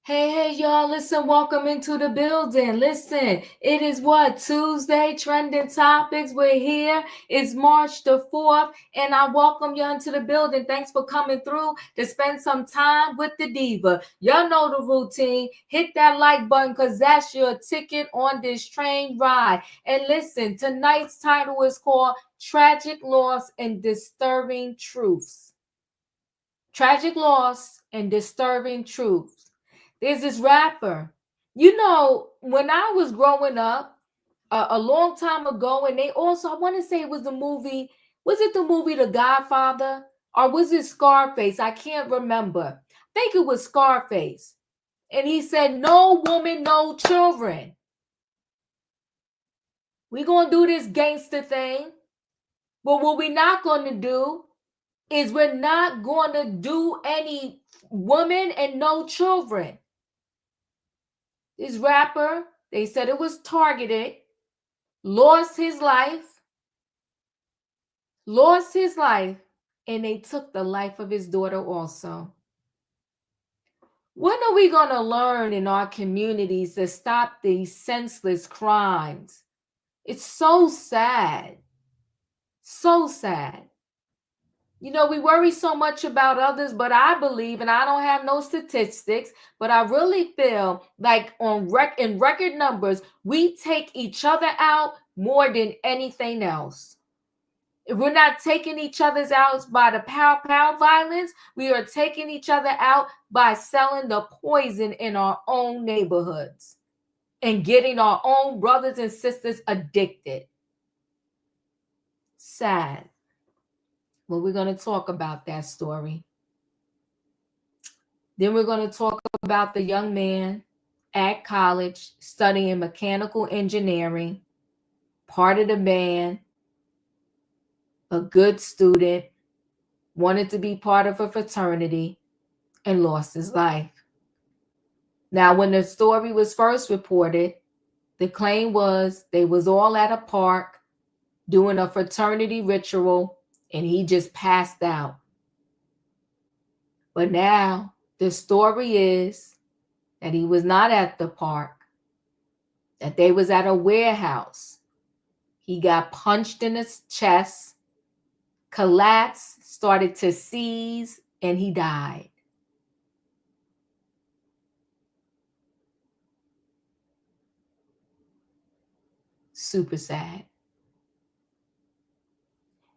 Hey, y'all, listen, welcome into the building. Listen, it is what? Tuesday, trending topics. We're here. It's March the 4th, and I welcome you into the building. Thanks for coming through to spend some time with the diva. Y'all know the routine. Hit that like button because that's your ticket on this train ride. And listen, tonight's title is called Tragic Loss and Disturbing Truths. Tragic Loss and Disturbing Truths. There's this rapper. You know, when I was growing up a long time ago, and they also, I want to say it was the movie, was it the movie The Godfather? Or was it Scarface? I can't remember. I think it was Scarface. And he said, no woman, no children. We're going to do this gangster thing. But what we're not going to do is we're not going to do any women and no children. This rapper, they said it was targeted, lost his life, and they took the life of his daughter also. When are we going to learn in our communities to stop these senseless crimes? It's so sad. So sad. You know, we worry so much about others, but I believe, and I don't have no statistics, but I really feel like in record numbers, we take each other out more than anything else. If we're not taking each other's out by the pow violence, we are taking each other out by selling the poison in our own neighborhoods and getting our own brothers and sisters addicted. Sad. Well, we're going to talk about that story. Then we're going to talk about the young man at college studying mechanical engineering, part of the band, a good student, wanted to be part of a fraternity, and lost his life. Now, when the story was first reported, the claim was they was all at a park doing a fraternity ritual and he just passed out. But now the story is that he was not at the park, that they was at a warehouse. He got punched in his chest, collapsed, started to seize, and he died. Super sad.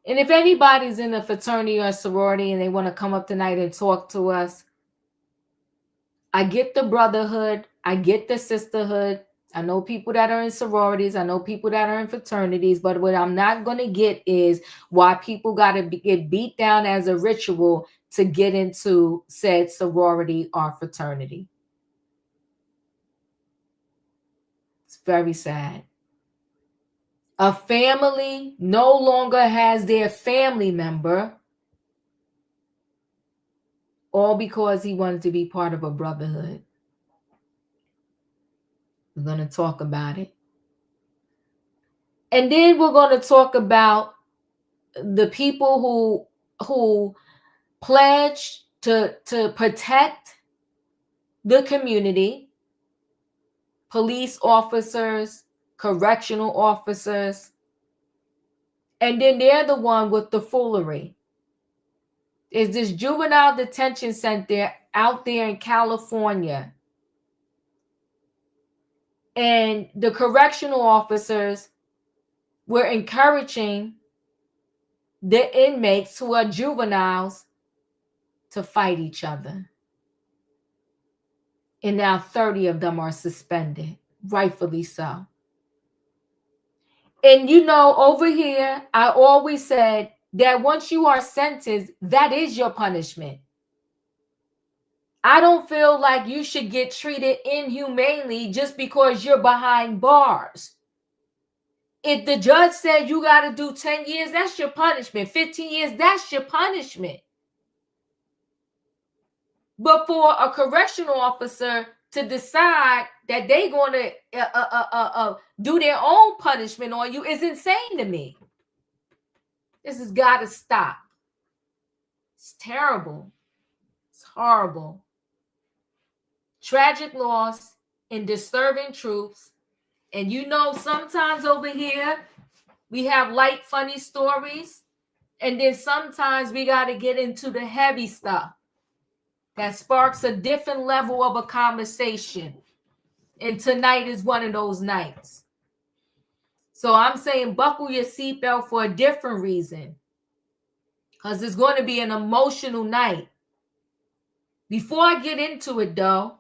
And if anybody's in a fraternity or a sorority and they want to come up tonight and talk to us, I get the brotherhood. I get the sisterhood. I know people that are in sororities. I know people that are in fraternities. But what I'm not going to get is why people got to get beat down as a ritual to get into said sorority or fraternity. It's very sad. A family no longer has their family member, all because he wanted to be part of a brotherhood. We're going to talk about it. And then we're going to talk about the people who pledge to protect the community, police officers, correctional officers, and then they're the one with the foolery. There's this juvenile detention center out there in California, and the correctional officers were encouraging the inmates who are juveniles to fight each other. And now 30 of them are suspended, rightfully so. And you know, over here, I always said that once you are sentenced, that is your punishment. I don't feel like you should get treated inhumanely just because you're behind bars. If the judge said you got to do 10 years, that's your punishment. 15 years, that's your punishment. But for a correctional officer to decide that they're going to do their own punishment on you is insane to me. This has got to stop. It's terrible. It's horrible. tragic loss, and disturbing truths. And you know, sometimes over here, we have light, funny stories. And then sometimes we got to get into the heavy stuff that sparks a different level of a conversation. And tonight is one of those nights. So I'm saying buckle your seatbelt for a different reason. Because it's going to be an emotional night. Before I get into it, though,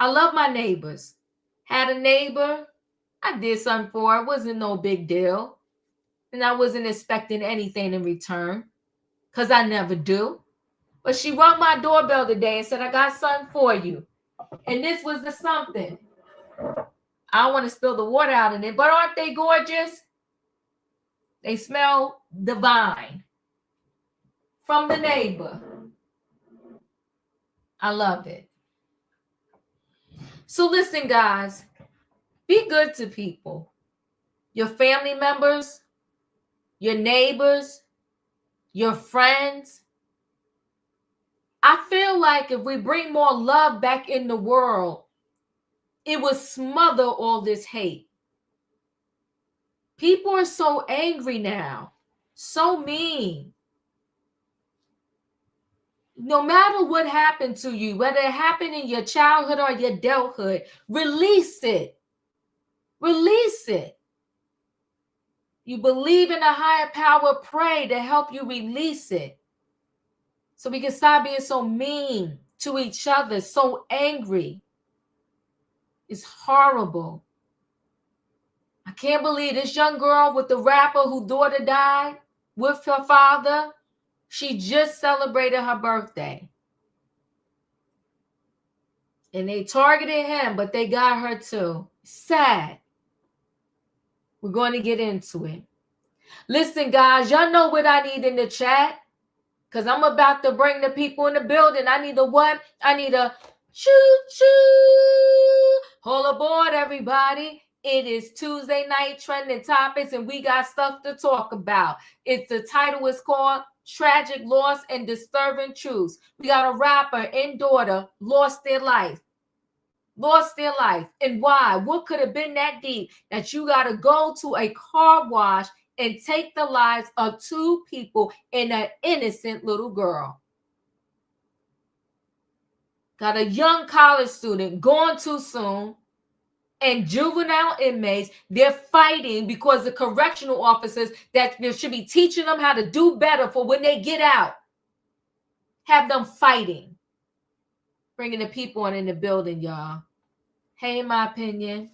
I love my neighbors. Had a neighbor, I did something for her. It wasn't no big deal. And I wasn't expecting anything in return. Because I never do. But she rung my doorbell today and said, I got something for you. And this was the something. I don't want to spill the water out in it, but aren't they gorgeous? They smell divine. From the neighbor. I love it. So listen, guys. Be good to people. Your family members, your neighbors, your friends. I feel like if we bring more love back in the world, it will smother all this hate. People are so angry now, so mean. No matter what happened to you, whether it happened in your childhood or your adulthood, release it. Release it. You believe in a higher power, pray to help you release it. So we can stop being so mean to each other, so angry. It's horrible. I can't believe this young girl with the rapper whose daughter died with her father. She just celebrated her birthday. And they targeted him, but they got her too. Sad. We're going to get into it. Listen, guys, y'all know what I need in the chat. Because I'm about to bring the people in the building. I need a what? I need a choo-choo. Hold aboard, everybody. It is Tuesday night trending topics, and we got stuff to talk about. The title is called Tragic Loss and Disturbing Truths. We got a rapper and daughter lost their life. Lost their life. And why? What could have been that deep that you got to go to a car wash and take the lives of two people and an innocent little girl? Got a young college student gone too soon, and juvenile inmates, they're fighting because the correctional officers that they should be teaching them how to do better for when they get out, have them fighting. Bringing the people on in the building, y'all. Hey, in my opinion.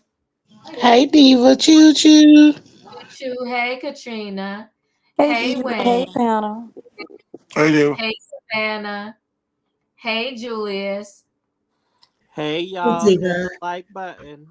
Hey, Diva, choo choo. Choo. Hey, Katrina. Hey, Hey, Diva. Hey, Wayne. Santa. I do. Hey, Savannah. Hey, Julius. Hey y'all, hit the like button.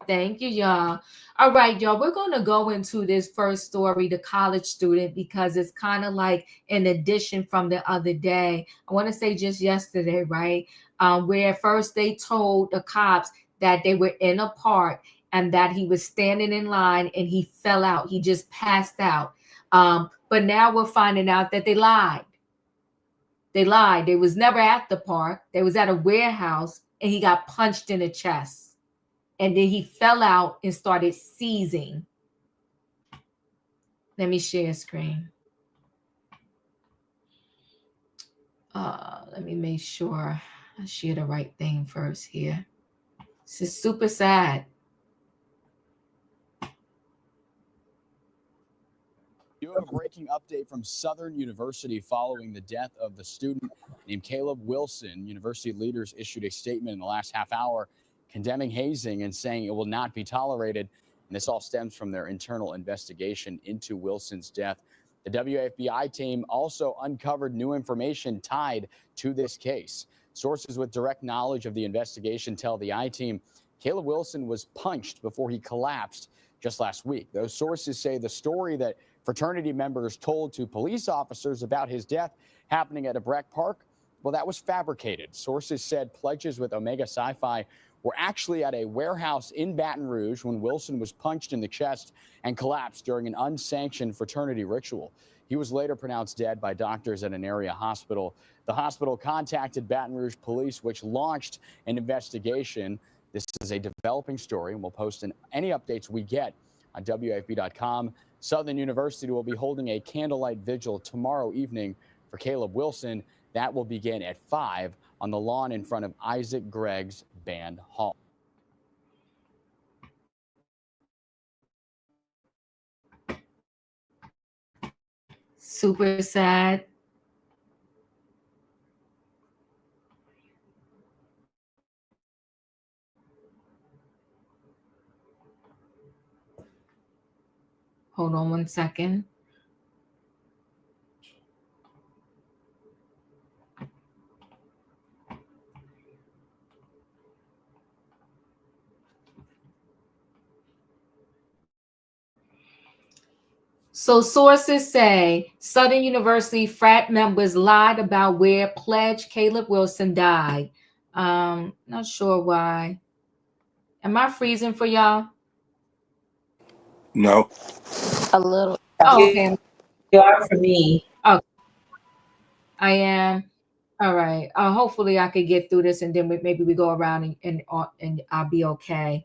Thank you, y'all. All right, y'all. We're going to go into this first story, the college student, because it's kind of like an addition from the other day. I want to say just yesterday, right? Where at first they told the cops that they were in a park and that he was standing in line and he fell out. He just passed out. But now we're finding out that they lied. They lied. They was never at the park. They was at a warehouse and he got punched in the chest. And then he fell out and started seizing. Let me share screen. Let me make sure I share the right thing first here. This is super sad. You have a breaking update from Southern University following the death of the student named Caleb Wilson. University leaders issued a statement in the last half hour condemning hazing and saying it will not be tolerated. And this all stems from their internal investigation into Wilson's death. The WFBI team also uncovered new information tied to this case. Sources with direct knowledge of the investigation tell the I-team Caleb Wilson was punched before he collapsed just last week. Those sources say the story that fraternity members told to police officers about his death happening at a Breck Park, well, that was fabricated. Sources said pledges with Omega Sci-Fi were actually at a warehouse in Baton Rouge when Wilson was punched in the chest and collapsed during an unsanctioned fraternity ritual. He was later pronounced dead by doctors at an area hospital. The hospital contacted Baton Rouge police, which launched an investigation. This is a developing story, and we'll post any updates we get on WAFB.com. Southern University will be holding a candlelight vigil tomorrow evening for Caleb Wilson. That will begin at 5 on the lawn in front of Isaac Gregg's Band Hall. Super sad. Hold on one second. So sources say Southern University frat members lied about where pledge Caleb Wilson died. Not sure why. Am I freezing for y'all? No. A little. Oh, okay. You are for me. Oh, I am. All right. Hopefully I could get through this and then maybe we go around and I'll be okay.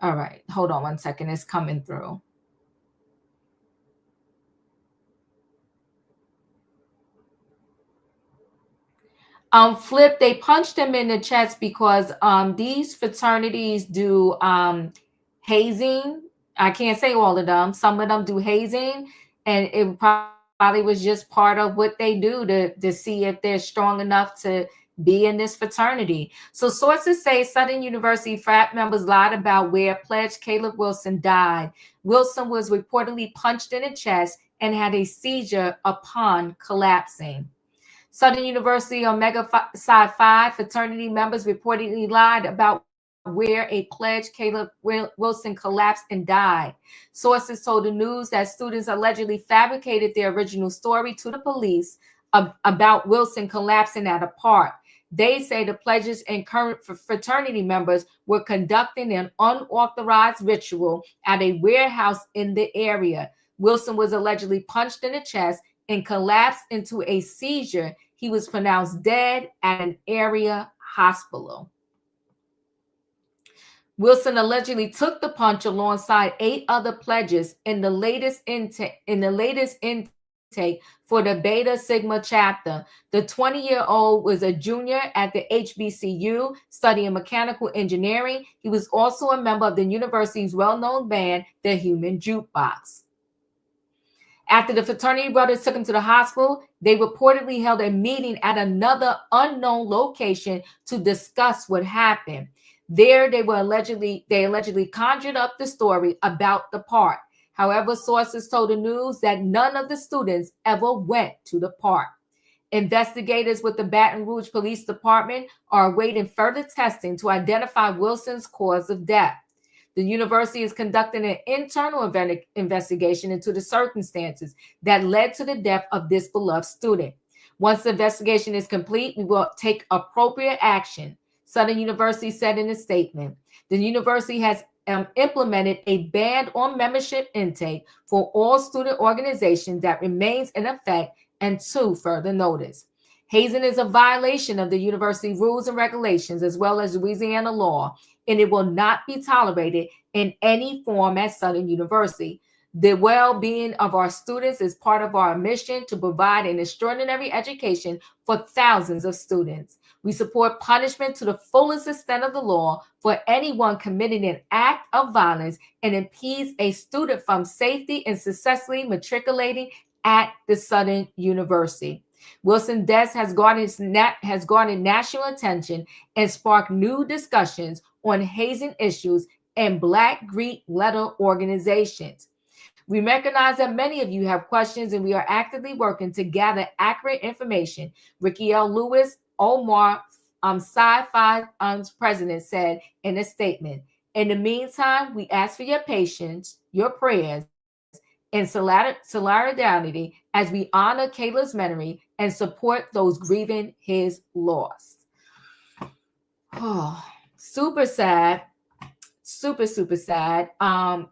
All right. Hold on one second. It's coming through. Flip, they punched him in the chest because these fraternities do hazing. I can't say all of them. Some of them do hazing, and it probably was just part of what they do to see if they're strong enough to be in this fraternity. So sources say Southern University frat members lied about where pledge Caleb Wilson died. Wilson was reportedly punched in the chest and had a seizure upon collapsing. Southern University Omega Psi Phi fraternity members reportedly lied about where a pledge Caleb Wilson collapsed and died. Sources told the news that students allegedly fabricated their original story to the police about Wilson collapsing at a park. They say the pledges and current fraternity members were conducting an unauthorized ritual at a warehouse in the area. Wilson was allegedly punched in the chest and collapsed into a seizure. He was pronounced dead at an area hospital. Wilson allegedly took the punch alongside 8 other pledges in the latest intake for the Beta Sigma chapter. The 20-year-old was a junior at the HBCU studying mechanical engineering. He was also a member of the university's well-known band, the Human Jukebox. After the fraternity brothers took him to the hospital, they reportedly held a meeting at another unknown location to discuss what happened. There, they allegedly conjured up the story about the park. However, sources told the news that none of the students ever went to the park. Investigators with the Baton Rouge Police Department are awaiting further testing to identify Wilson's cause of death. The university is conducting an internal investigation into the circumstances that led to the death of this beloved student. Once the investigation is complete, we will take appropriate action, Southern University said in a statement. The university has implemented a ban on membership intake for all student organizations that remains in effect until further notice. Hazing is a violation of the university rules and regulations as well as Louisiana law, and it will not be tolerated in any form at Southern University. The well-being of our students is part of our mission to provide an extraordinary education for thousands of students. We support punishment to the fullest extent of the law for anyone committing an act of violence and impedes a student from safety and successfully matriculating at the Southern University. Wilson's death has garnered national attention and sparked new discussions on hazing issues and Black Greek letter organizations. We recognize that many of you have questions and we are actively working to gather accurate information. Ricky L. Lewis, Omar Sci-Fi's president, said in a statement. In the meantime, we ask for your patience, your prayers, and solidarity as we honor Caleb's memory and support those grieving his loss. Oh, super sad. Super, super sad.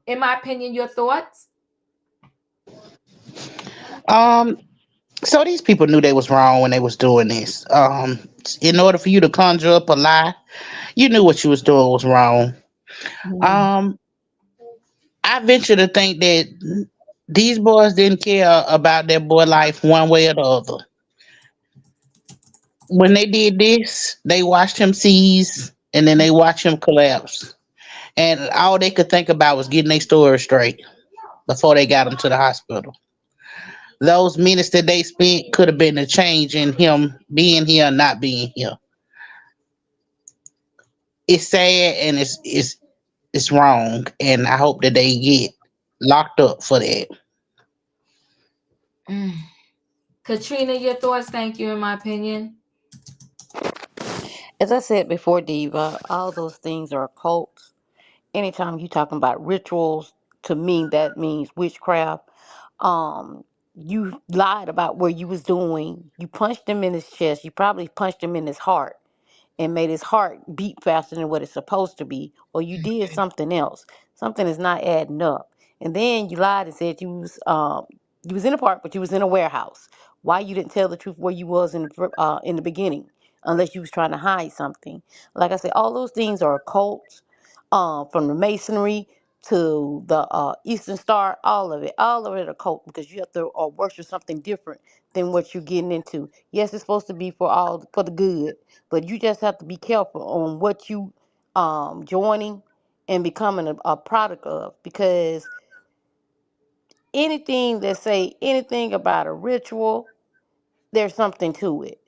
In my opinion, your thoughts? Um, so these people knew they was wrong when they was doing this. In order for you to conjure up a lie, you knew what you was doing was wrong. Mhm. Um, I venture to think that these boys didn't care about their boy life one way or the other. When they did this, they watched him seize and then they watched him collapse. And all they could think about was getting their story straight before they got him to the hospital. Those minutes that they spent could have been a change in him being here or not being here. It's sad and it's wrong, and I hope that they get locked up for that. Mm. Katrina, your thoughts? Thank you. In my opinion, As I said before, Diva, all those things are cults. Anytime you talking about rituals, to me that means witchcraft. You lied about what you was doing. You punched him in his chest. You probably punched him in his heart and made his heart beat faster than what it's supposed to be, or you did something else. Something is not adding up. And then you lied and said you was in a park, but you was in a warehouse. Why you didn't tell the truth where you was in the beginning, unless you was trying to hide something. Like I said, all those things are cults, from the masonry to the Eastern Star, all of it a cult because you have to worship something different than what you're getting into. Yes, it's supposed to be for the good, but you just have to be careful on what you joining and becoming a product of, because anything that say anything about a ritual, there's something to it.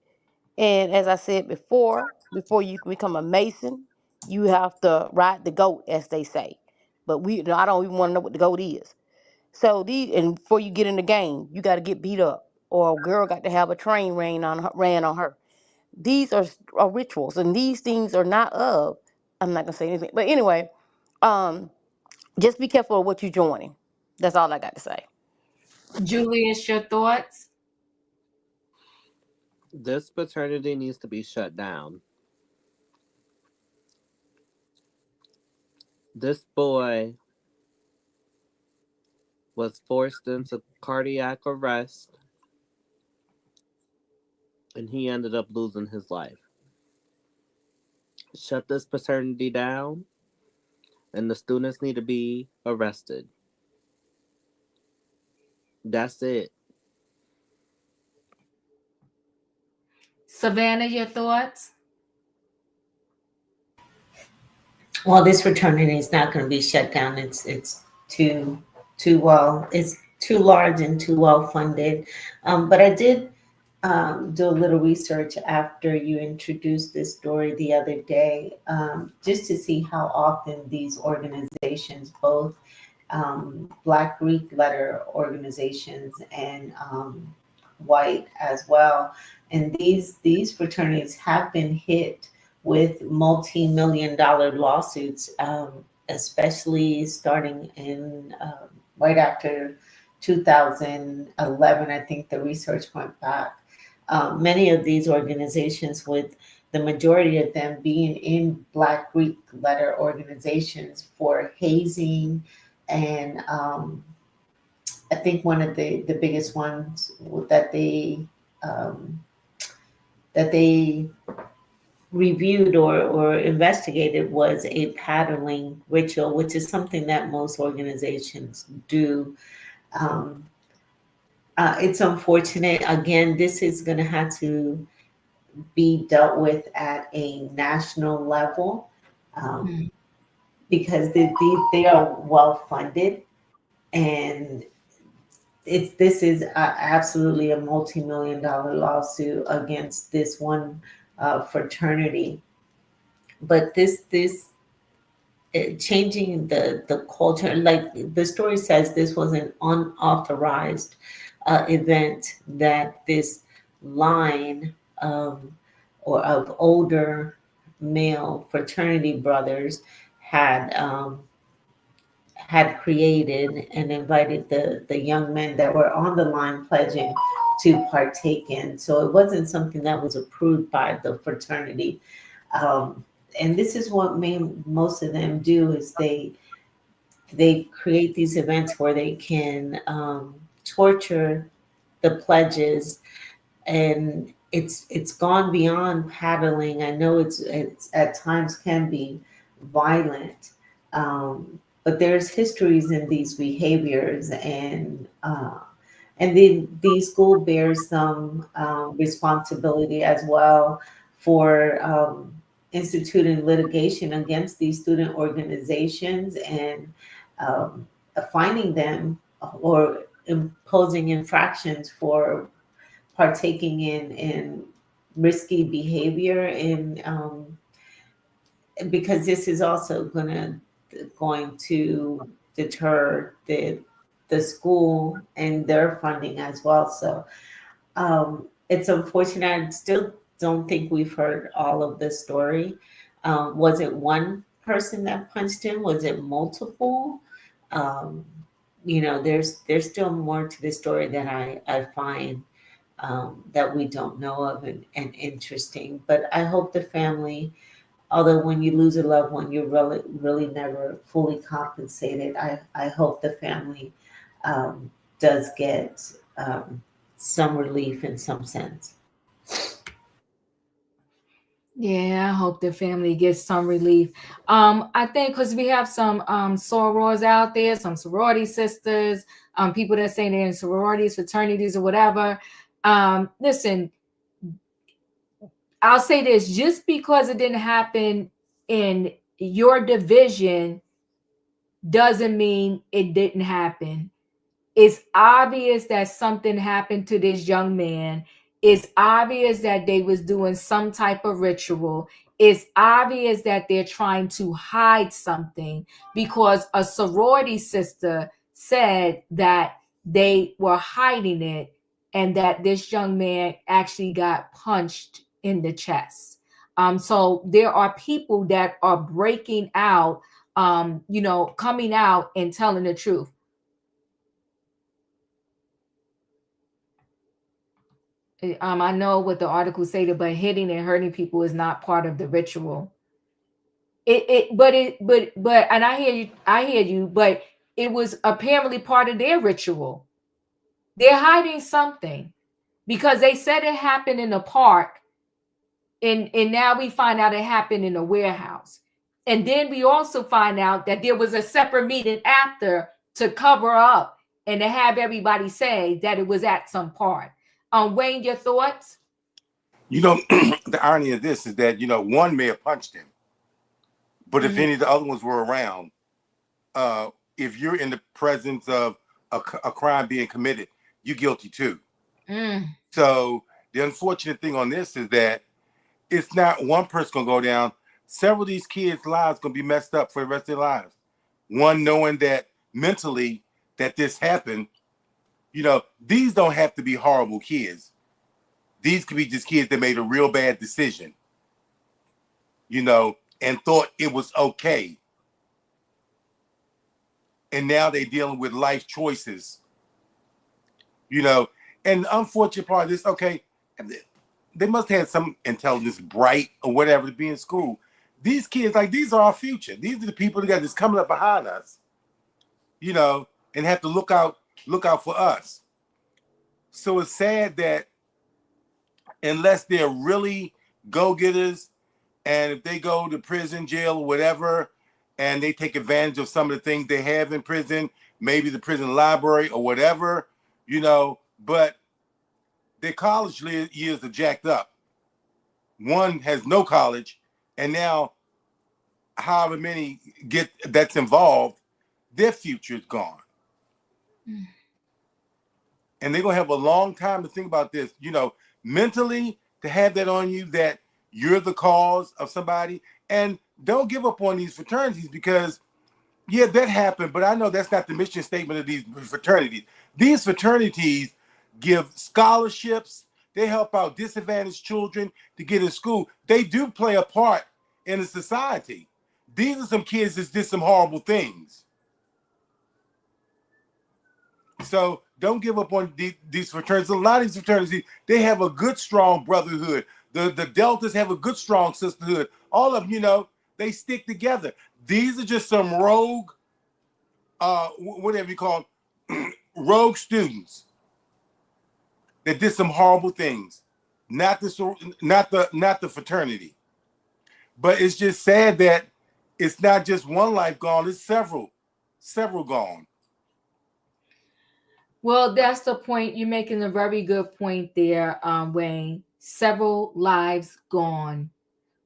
And as I said before you can become a mason, you have to ride the goat, as they say. But I don't even want to know what the goat is. So and before you get in the game, you got to get beat up, or a girl got to have a train ran on her. These are rituals, and these things are not of. I'm not gonna say anything, but anyway, um, just be careful of what you're joining. That's all I got to say. Julius, your thoughts? This fraternity needs to be shut down. This boy was forced into cardiac arrest and he ended up losing his life. Shut this fraternity down and the students need to be arrested. That's it. Savannah, your thoughts? Well, this fraternity is not going to be shut down. It's too well. It's too large and too well funded. But I did do a little research after you introduced this story the other day, just to see how often these organizations, both Black Greek letter organizations and white as well. And these fraternities have been hit with multi-million-dollar lawsuits, especially starting in right after 2011. I think the research went back. Many of these organizations, with the majority of them being in Black Greek letter organizations, for hazing and I think one of the biggest ones um, that they reviewed or investigated was a paddling ritual, which is something that most organizations do. Um, it's unfortunate. Again, this is going to have to be dealt with at a national level, um, because they are well funded, and this is absolutely a multi-million-dollar lawsuit against this one fraternity. But this changing the culture, like the story says, this was an unauthorized event that this line of older male fraternity brothers had had created and invited the young men that were on the line pledging to partake in. So it wasn't something that was approved by the fraternity. Um, and this is what most of them do, is they create these events where they can torture the pledges, and it's gone beyond paddling. I know it's at times can be violent, but there's histories in these behaviors, and then the school bears some responsibility as well for instituting litigation against these student organizations and um, finding them or imposing infractions for partaking in risky behavior, and because this is also going to deter the school and their funding as well. So it's unfortunate. I still don't think we've heard all of the story. Was it one person that punched him? Was it multiple? Um, there's still more to the story that I find that we don't know of, and interesting. But I hope the family, although when you lose a loved one, you're really never fully compensated. I hope the family does get some relief in some sense. Yeah, I hope the family gets some relief. I think because we have some sorors out there, some sorority sisters, people that say they're in sororities, fraternities, or whatever. Listen, I'll say this: just because it didn't happen in your division doesn't mean it didn't happen. It's obvious that something happened to this young man. It's obvious that they was doing some type of ritual. It's obvious that they're trying to hide something, because a sorority sister said that they were hiding it and that this young man actually got punched in the chest. So there are people that are breaking out, coming out and telling the truth. I know what the article stated, but hitting and hurting people is not part of the ritual. And I hear you, but it was apparently part of their ritual. They're hiding something because they said it happened in a park, and now we find out it happened in a warehouse. And then we also find out that there was a separate meeting after to cover up and to have everybody say that it was at some park. Wayne, your thoughts? You know, the irony of this is that, one may have punched him, but if any of the other ones were around, if you're in the presence of a crime being committed, you're guilty too. So the unfortunate thing on this is that it's not one person gonna go down. Several of these kids' lives gonna be messed up for the rest of their lives. One, knowing that mentally that this happened, these don't have to be horrible kids. These could be just kids that made a real bad decision, and thought it was okay. And now they're dealing with life choices, And the unfortunate part of this, okay, they must have some intelligence, bright or whatever, to be in school. These kids, like, these are our future. These are the people that got this coming up behind us, and have to look out for us. So it's sad that unless they're really go-getters, and if they go to prison, jail, or whatever, and they take advantage of some of the things they have in prison, maybe the prison library or whatever, but their college years are jacked up. One has no college, and now however many get that's involved, their future is gone. And they're going to have a long time to think about this, mentally, to have that on you, that you're the cause of somebody. And don't give up on these fraternities, because, yeah, that happened, but I know that's not the mission statement of these fraternities. These fraternities give scholarships. They help out disadvantaged children to get in school. They do play a part in the society. These are some kids that did some horrible things. So don't give up on these fraternities. A lot of these fraternities, they have a good, strong brotherhood. The Deltas have a good, strong sisterhood. All of them, they stick together. These are just some rogue, whatever you call them, rogue students that did some horrible things. Not the fraternity. But it's just sad that it's not just one life gone, it's several gone. Well, that's the point. You're making a very good point there, Wayne. Several lives gone.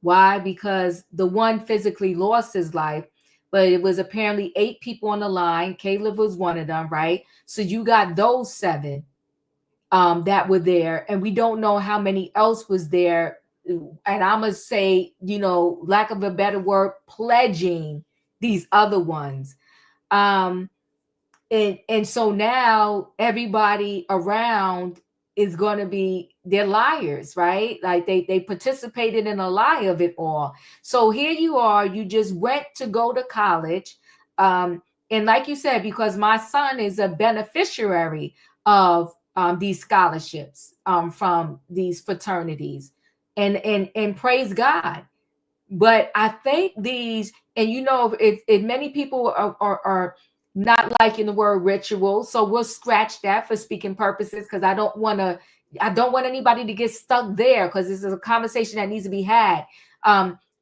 Why? Because the one physically lost his life, but it was apparently 8 people on the line. Caleb was one of them, right? So you got those 7 that were there, and we don't know how many else was there. And I'm gonna say, lack of a better word, pledging these other ones. And so now everybody around is going to be, they're liars, right? Like they participated in a lie of it all. So here you are, you just went to go to college, and like you said, because my son is a beneficiary of these scholarships from these fraternities, and praise God. But I think these, and if many people are not liking the word ritual, so we'll scratch that for speaking purposes, because I don't want anybody to get stuck there, because this is a conversation that needs to be had.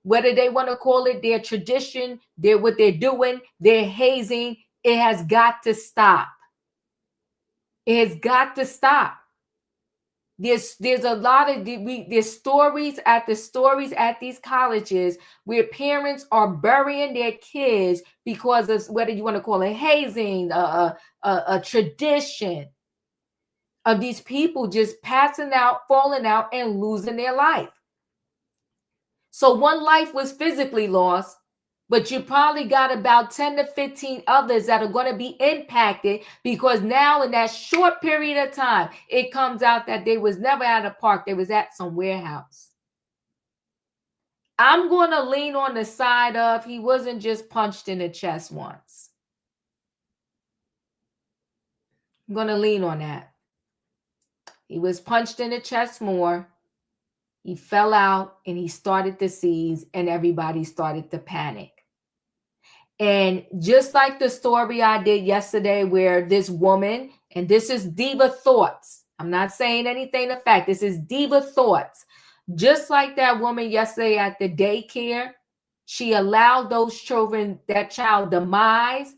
Whether they want to call it their tradition, what they're doing, their hazing, it has got to stop. It has got to stop. There's a lot of there's stories at these colleges where parents are burying their kids because of, whether you want to call it hazing, a tradition of these people just passing out, falling out, and losing their life. So one life was physically lost, but you probably got about 10 to 15 others that are going to be impacted, because now in that short period of time, it comes out that they was never at a park. They was at some warehouse. I'm going to lean on the side of he wasn't just punched in the chest once. I'm going to lean on that. He was punched in the chest more. He fell out and he started to seize, and everybody started to panic. And just like the story I did yesterday, where this woman, and this is diva thoughts, I'm not saying anything to fact, this is diva thoughts. Just like that woman yesterday at the daycare, she allowed that child demise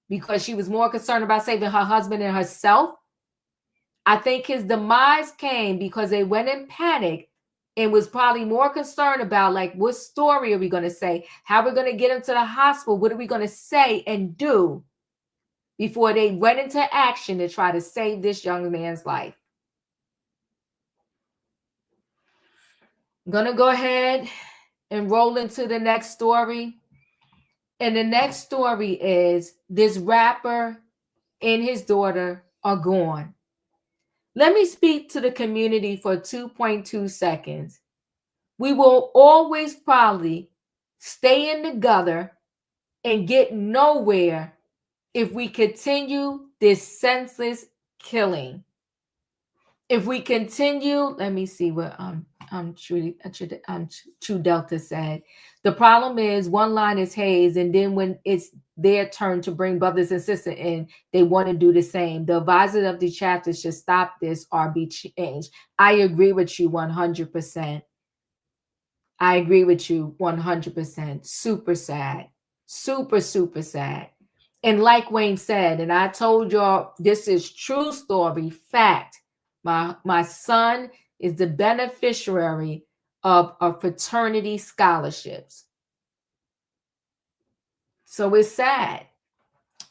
because she was more concerned about saving her husband and herself. I think his demise came because they went in panic and was probably more concerned about, like, what story are we going to say? How we're going to get him to the hospital? What are we going to say and do before they went into action to try to save this young man's life? I'm going to go ahead and roll into the next story. And the next story is this rapper and his daughter are gone. Let me speak to the community for 2.2 seconds. We will always probably stay in the gutter and get nowhere if we continue this senseless killing. If we continue, let me see what True Delta said. The problem is one line is haze, and then when it's their turn to bring brothers and sisters in, they want to do the same. The advisors of the chapter should stop this or be changed. I agree with you 100%. I agree with you 100%. Super sad. Super, super sad. And like Wayne said, and I told y'all, this is true story, fact. My son is the beneficiary of fraternity scholarships. So it's sad.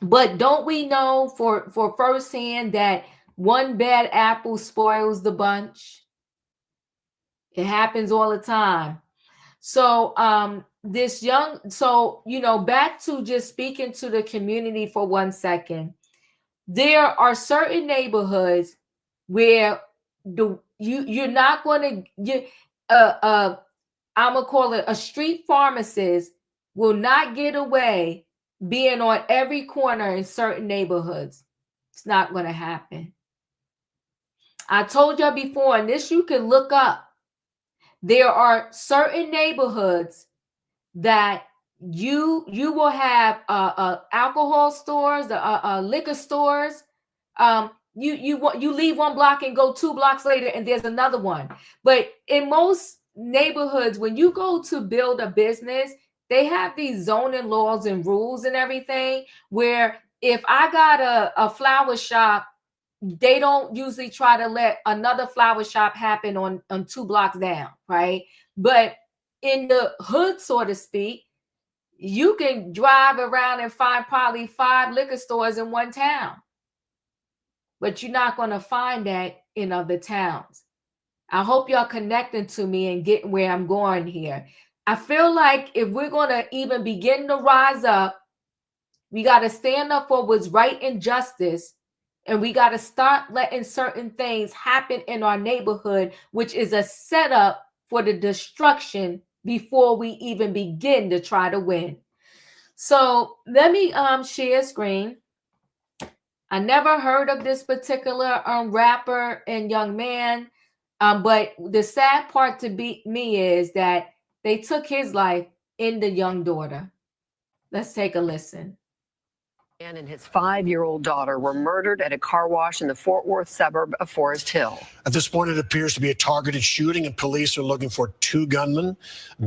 But don't we know for firsthand that one bad apple spoils the bunch? It happens all the time. So back to just speaking to the community for 1 second. There are certain neighborhoods where you're not going to I'm gonna call it a street pharmacist will not get away being on every corner in certain neighborhoods. It's not going to happen. I told y'all before, and this you can look up. There are certain neighborhoods that you will have alcohol stores, liquor stores, you leave one block and go 2 blocks later and there's another one. But in most neighborhoods, when you go to build a business, they have these zoning laws and rules and everything, where if I got a flower shop, they don't usually try to let another flower shop happen on 2 blocks down, right? But in the hood, so to speak, you can drive around and find probably 5 liquor stores in one town. But you're not going to find that in other towns. I hope y'all connecting to me and getting where I'm going here. I feel like if we're going to even begin to rise up, we got to stand up for what's right and justice. And we got to start letting certain things happen in our neighborhood, which is a setup for the destruction before we even begin to try to win. So let me share screen. I never heard of this particular rapper and young man. But the sad part to me is that they took his life in the young daughter. Let's take a listen. And his 5-year-old daughter were murdered at a car wash in the Fort Worth suburb of Forest Hill. At this point, it appears to be a targeted shooting, and police are looking for 2 gunmen.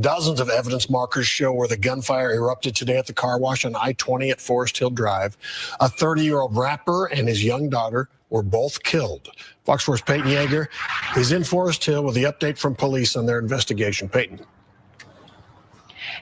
Dozens of evidence markers show where the gunfire erupted today at the car wash on I-20 at Forest Hill Drive. A 30-year-old rapper and his young daughter were both killed. Fox 4's Peyton Yeager is in Forest Hill with the update from police on their investigation. Peyton.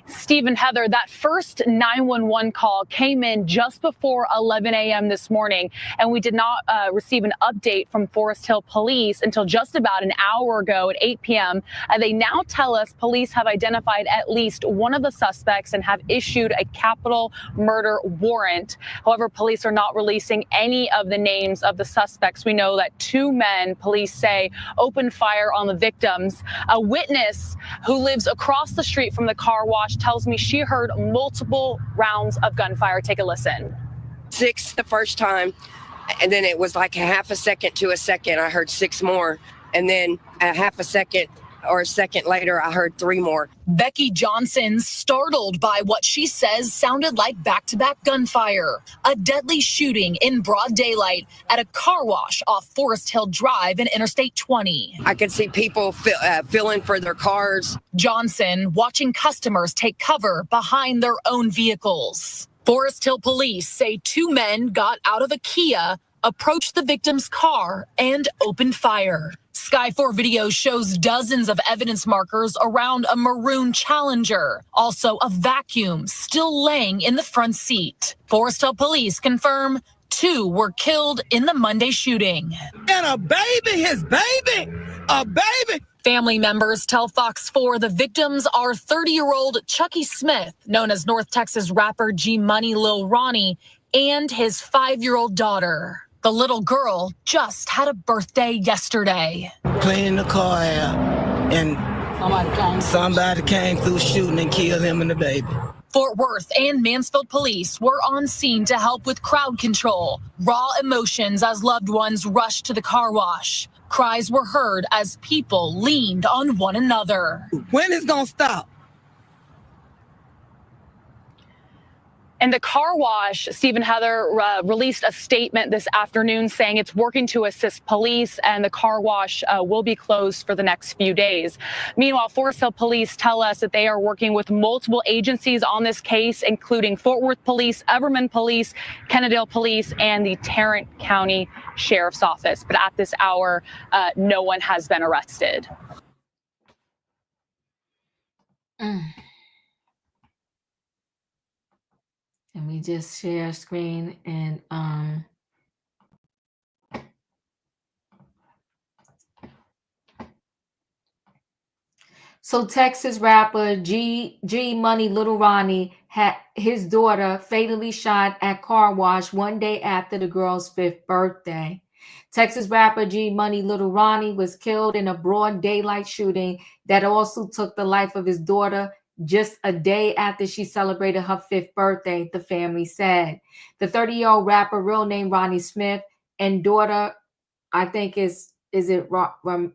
Steve and Heather, that first 911 call came in just before 11 a.m. this morning, and we did not receive an update from Forest Hill Police until just about an hour ago at 8 p.m. They now tell us police have identified at least one of the suspects and have issued a capital murder warrant. However, police are not releasing any of the names of the suspects. We know that 2 men, police say, opened fire on the victims. A witness who lives across the street from the car wash tells me she heard multiple rounds of gunfire. Take a listen. 6 the first time, and then it was like a half a second to a second. I heard 6 more, and then a half a second or a second later, I heard 3 more. Becky Johnson startled by what she says sounded like back-to-back gunfire. A deadly shooting in broad daylight at a car wash off Forest Hill Drive and Interstate 20. I could see people filling for their cars. Johnson watching customers take cover behind their own vehicles. Forest Hill police say 2 men got out of a Kia, approached the victim's car, and opened fire. Sky 4 video shows dozens of evidence markers around a maroon Challenger, also a vacuum still laying in the front seat. Forest Hill police confirm 2 were killed in the Monday shooting. And a baby, a baby. Family members tell Fox 4 the victims are 30-year-old Chucky Smith, known as North Texas rapper G Money Lil Ronnie, and his 5-year-old daughter. The little girl just had a birthday yesterday. Cleaning the car out, and somebody came through shooting and killed him and the baby. Fort Worth and Mansfield police were on scene to help with crowd control. Raw emotions as loved ones rushed to the car wash. Cries were heard as people leaned on one another. When is it gonna stop? And the car wash, Stephen Heather, released a statement this afternoon saying it's working to assist police, and the car wash will be closed for the next few days. Meanwhile, Forest Hill police tell us that they are working with multiple agencies on this case, including Fort Worth Police, Everman Police, Kennedale Police, and the Tarrant County Sheriff's Office. But at this hour, no one has been arrested. Let me just share screen and so Texas rapper G Money Little Ronnie had his daughter fatally shot at car wash one day after the girl's 5th birthday. Texas rapper G Money Little Ronnie was killed in a broad daylight shooting that also took the life of his daughter just a day after she celebrated her 5th birthday, the family said. The 30-year-old rapper, real name Ronnie Smith, and daughter, I think is it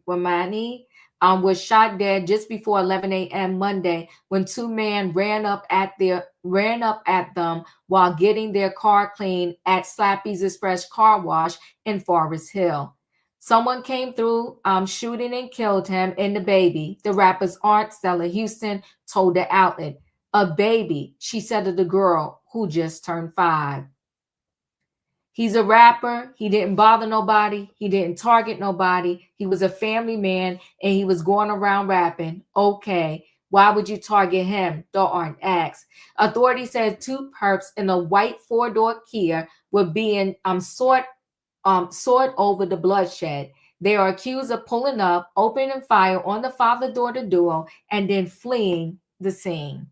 Romani, was shot dead just before 11 a.m. Monday when two men ran up at them while getting their car cleaned at Slappy's Express Car Wash in Forest Hill. Someone came through shooting and killed him and the baby, the rapper's aunt, Stella Houston, told the outlet. A baby, she said to the girl who just turned 5. He's a rapper. He didn't bother nobody. He didn't target nobody. He was a family man and he was going around rapping. Okay, why would you target him? The aunt asked. Authorities said two perps in a white four-door Kia were being sought over the bloodshed. They are accused of pulling up, opening fire on the father-daughter duo, and then fleeing the scene.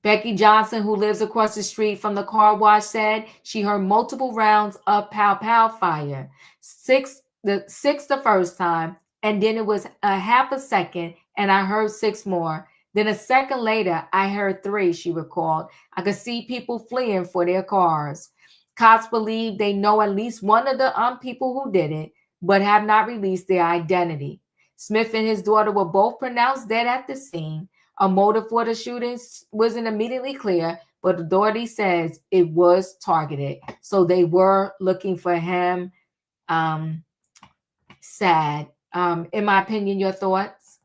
Becky Johnson, who lives across the street from the car wash, said she heard multiple rounds of pow pow fire. Six the first time, and then it was a half a second, and I heard 6 more. Then a second later, I heard 3, she recalled. I could see people fleeing for their cars. Cops believe they know at least one of the people who did it, but have not released their identity. Smith and his daughter were both pronounced dead at the scene. A motive for the shootings wasn't immediately clear, but authority says it was targeted. So they were looking for him. Sad. In my opinion, your thoughts?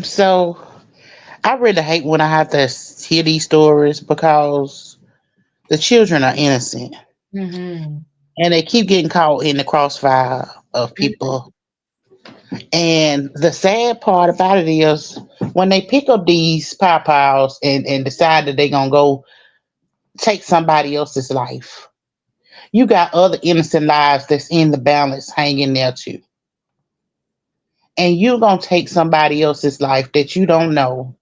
So I really hate when I have to hear these stories because the children are innocent Mm-hmm. and they keep getting caught in the crossfire of people. And the sad part about it is when they pick up these pow and decide that they're going to go take somebody else's life, you got other innocent lives that's in the balance hanging there too. And you're going to take somebody else's life that you don't know.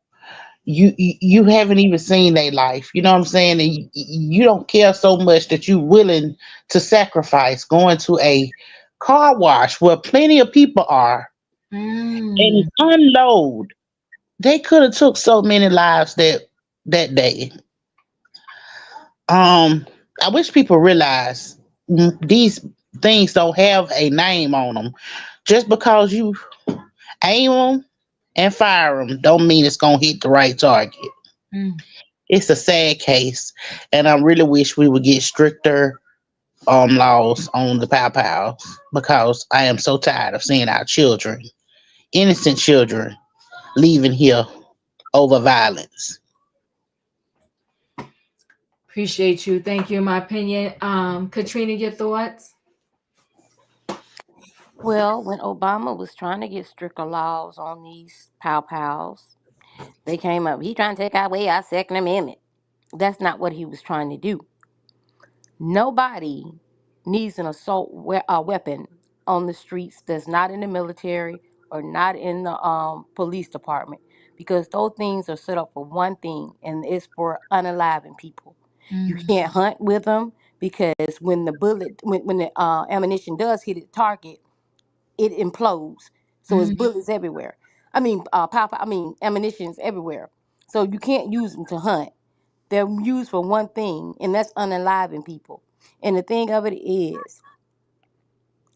You haven't even seen their life. You know what I'm saying? And you don't care so much that you're willing to sacrifice going to a car wash where plenty of people are and Mm. unload. They could have took so many lives that day. I wish people realize these things don't have a name on them. Just because you aim them and fire them, don't mean it's gonna hit the right target. Mm. It's a sad case, and I really wish we would get stricter laws on the pows because I am so tired of seeing our children, innocent children, leaving here over violence. Appreciate you. Thank you. In my opinion, Katrina, your thoughts? Well, when Obama was trying to get stricter laws on these pows, they came up. He trying to take away our Second Amendment. That's not what he was trying to do. Nobody needs an assault weapon on the streets that's not in the military or not in the police department because those things are set up for one thing, and it's for unaliving people. You Mm. can't hunt with them because when the when the ammunition does hit its target, it implodes. So it's Mm. bullets everywhere. I mean, ammunition's everywhere. So you can't use them to hunt. They're used for one thing, and that's unaliving people. And the thing of it is,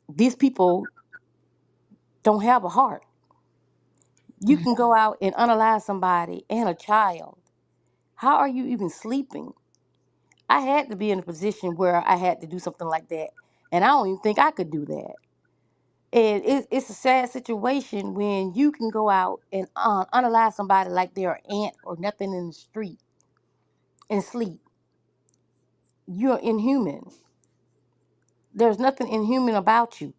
these people don't have a heart. You Mm. can go out and unalive somebody and a child. How are you even sleeping? I had to be in a position where I had to do something like that, and I don't even think I could do that. And it's a sad situation when you can go out and unalive somebody like they're an ant or nothing in the street and sleep. You're inhuman. There's nothing inhuman about you.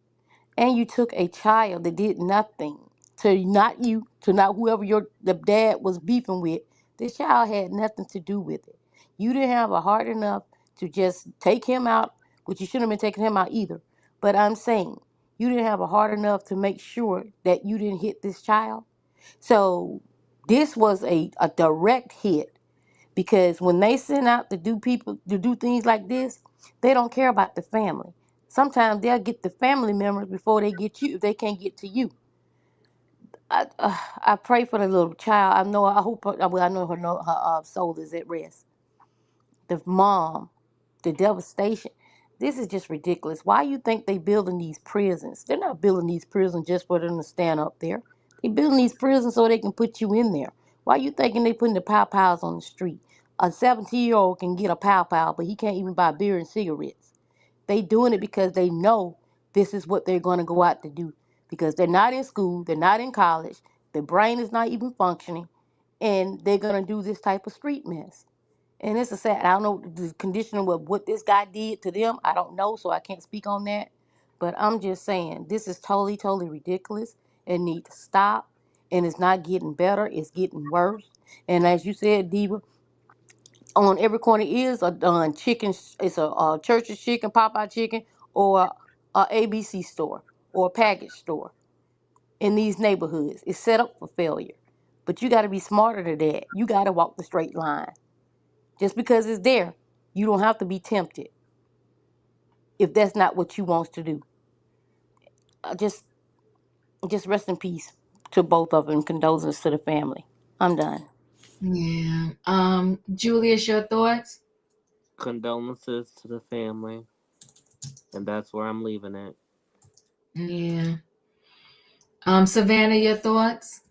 And you took a child that did nothing to not you, to not whoever the dad was beefing with. This child had nothing to do with it. You didn't have a heart enough to just take him out, which you shouldn't have been taking him out either. But I'm saying you didn't have a heart enough to make sure that you didn't hit this child. So this was a direct hit because when they send out to do people to do things like this, they don't care about the family. Sometimes they'll get the family members before they get you if they can't get to you. I pray for the little child. I know. I hope. Well, I know her soul is at rest. The mom, the devastation. This is just ridiculous. Why you think they building these prisons? They're not building these prisons just for them to stand up there. They building these prisons so they can put you in there. Why you thinking they putting the pow-pows on the street? A 17-year-old can get a pow-pow, but he can't even buy beer and cigarettes. They doing it because they know this is what they're going to go out to do. Because they're not in school, they're not in college, their brain is not even functioning, and they're going to do this type of street mess. And it's a sad. I don't know the condition of what this guy did to them. I don't know, so I can't speak on that. But I'm just saying, this is totally, totally ridiculous. It needs to stop. And it's not getting better. It's getting worse. And as you said, Diva, on every corner is a chicken. It's a Church's Chicken, Popeye Chicken, or a ABC store or a package store in these neighborhoods. It's set up for failure. But you got to be smarter than that. You got to walk the straight line. Just because it's there, you don't have to be tempted if that's not what you want to do. Just rest in peace to both of them. Condolences to the family. I'm done. Yeah. Julius, your thoughts? Condolences to the family. And that's where I'm leaving it. Yeah. Savannah, your thoughts?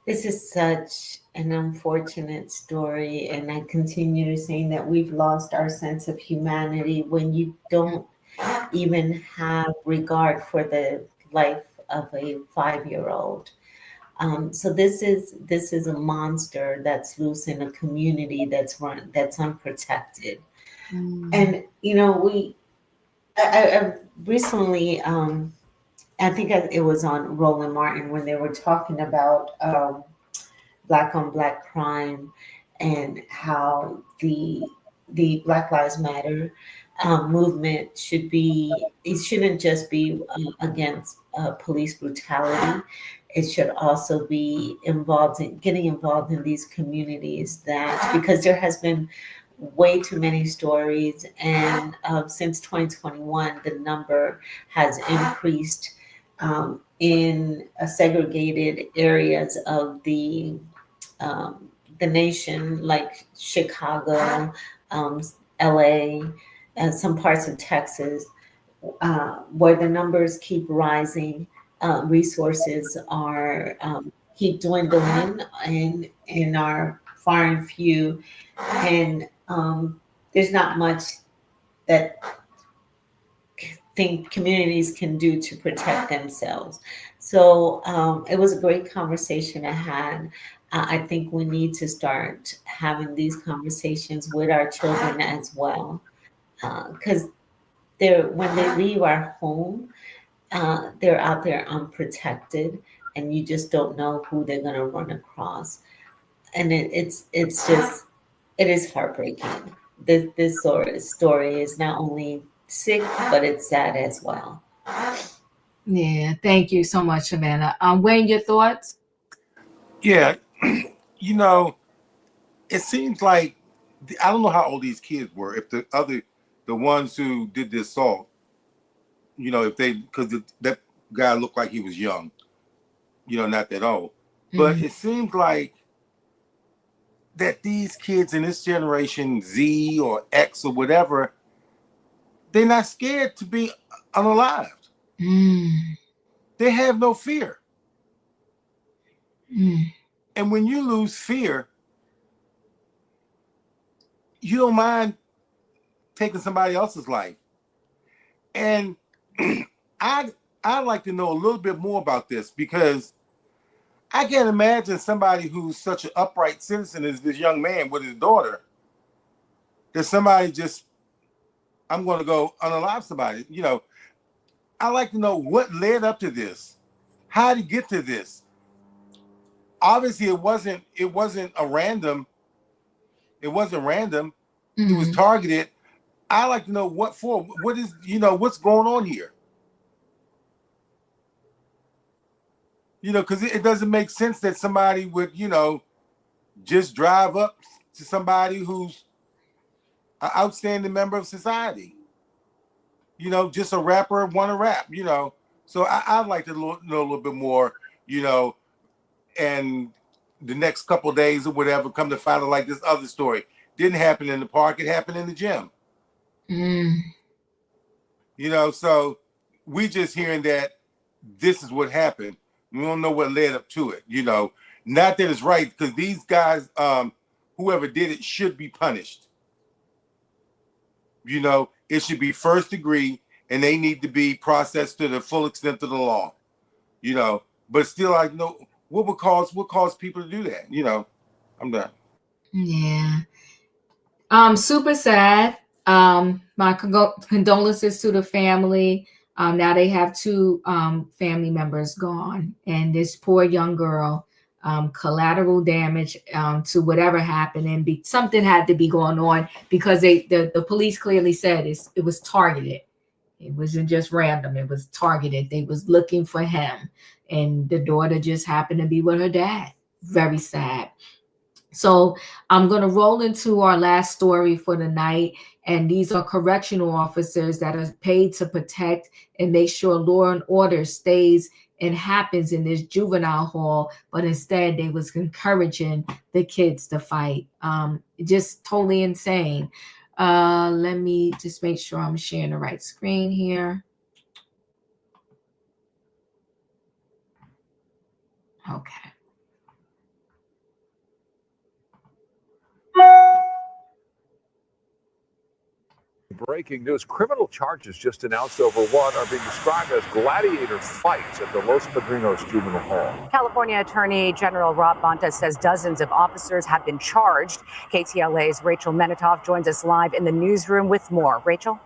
This is such an unfortunate story, and I continue to say that we've lost our sense of humanity when you don't even have regard for the life of a 5-year-old. So this is a monster that's loose in a community that's unprotected. And I recently, I think it was on Roland Martin when they were talking about black on black crime and how the Black Lives Matter movement shouldn't just be against police brutality. It should also be getting involved in these communities, that because there has been way too many stories, and since 2021 the number has increased in segregated areas of the nation, like Chicago, LA, and some parts of Texas, where the numbers keep rising. Resources are keep dwindling and are far and few, and there's not much that think communities can do to protect themselves. So it was a great conversation I had. I think we need to start having these conversations with our children as well, because when they leave our home, they're out there unprotected, and you just don't know who they're going to run across. And it is heartbreaking. This story is not only sick, but it's sad as well. Yeah. Thank you so much, Savannah. Wayne, your thoughts? Yeah, it seems like I don't know how old these kids were. If the ones who did the assault, if they, because that guy looked like he was young, not that old. But it seems like that these kids in this generation, Z or X or whatever, they're not scared to be unalived. They have no fear. And when you lose fear, you don't mind taking somebody else's life. And I'd like to know a little bit more about this, because I can't imagine somebody who's such an upright citizen as this young man with his daughter, that somebody just, I'm going to go unalive somebody. I like to know what led up to this. How did he get to this? Obviously, it wasn't a random. It wasn't random. It was targeted. I like to know what for. What is, what's going on here? Because it doesn't make sense that somebody would, just drive up to somebody who's an outstanding member of society. Just a rapper want to rap, So I'd like to know a little bit more, and the next couple of days or whatever, come to find out, like this other story. didn't happen in the park, it happened in the gym. Mm. You know, so we just hearing that this is what happened. We don't know what led up to it, you know. Not that it's right, because these guys, whoever did it should be punished. You know, it should be first degree, and they need to be processed to the full extent of the law. You know, but still, I know what cause people to do that. You know, I'm done. Yeah. Super sad. My condolences to the family. Now they have two family members gone, and this poor young girl, collateral damage to whatever happened, and something had to be going on because the police clearly said it was targeted. It wasn't just random. It was targeted. They was looking for him, and the daughter just happened to be with her dad. Very sad. So I'm going to roll into our last story for the night. And these are correctional officers that are paid to protect and make sure law and order stays and happens in this juvenile hall. But instead, they was encouraging the kids to fight. Just totally insane. Let me just make sure I'm sharing the right screen here. Okay. Breaking news, criminal charges just announced over one are being described as gladiator fights at the Los Padrinos Juvenile Hall. California Attorney General Rob Bonta says dozens of officers have been charged. KTLA's Rachel Menitoff joins us live in the newsroom with more. Rachel?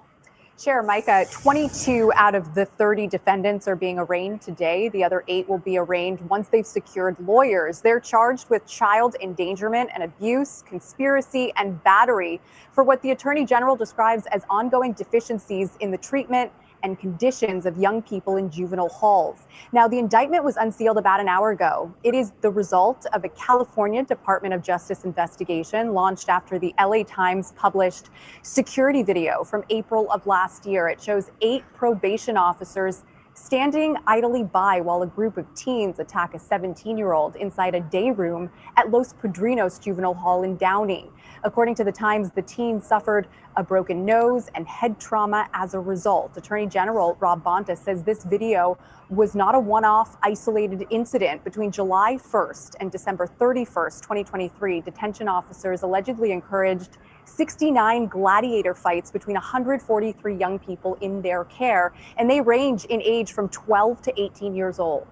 Sure, Micah. 22 out of the 30 defendants are being arraigned today. The other 8 will be arraigned once they've secured lawyers. They're charged with child endangerment and abuse, conspiracy, and battery for what the Attorney General describes as ongoing deficiencies in the treatment and conditions of young people in juvenile halls. Now, the indictment was unsealed about an hour ago. It is the result of a California Department of Justice investigation launched after the LA Times published security video from April of last year. It shows 8 probation officers standing idly by while a group of teens attack a 17-year-old inside a day room at Los Padrinos Juvenile Hall in Downey. According to the Times, the teen suffered a broken nose and head trauma as a result. Attorney General Rob Bonta says this video was not a one-off isolated incident. Between July 1st and December 31st, 2023, detention officers allegedly encouraged 69 gladiator fights between 143 young people in their care, and they range in age from 12 to 18 years old.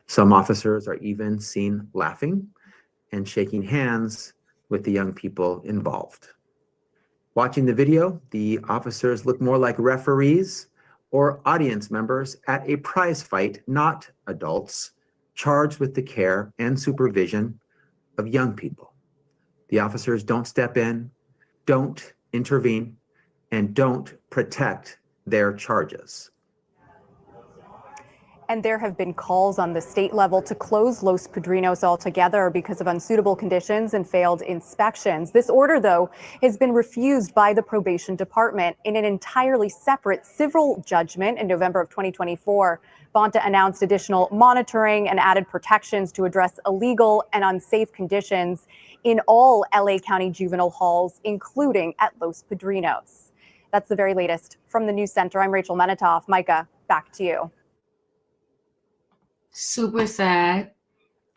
Some officers are even seen laughing and shaking hands with the young people involved. Watching the video, the officers look more like referees or audience members at a prize fight, not adults charged with the care and supervision of young people. The officers don't step in, don't intervene, and don't protect their charges. And there have been calls on the state level to close Los Padrinos altogether because of unsuitable conditions and failed inspections. This order, though, has been refused by the probation department in an entirely separate civil judgment in November of 2024. Bonta announced additional monitoring and added protections to address illegal and unsafe conditions in all LA County juvenile halls, including at Los Padrinos. That's the very latest from the News Center. I'm Rachel Menitoff. Micah, back to you. Super sad.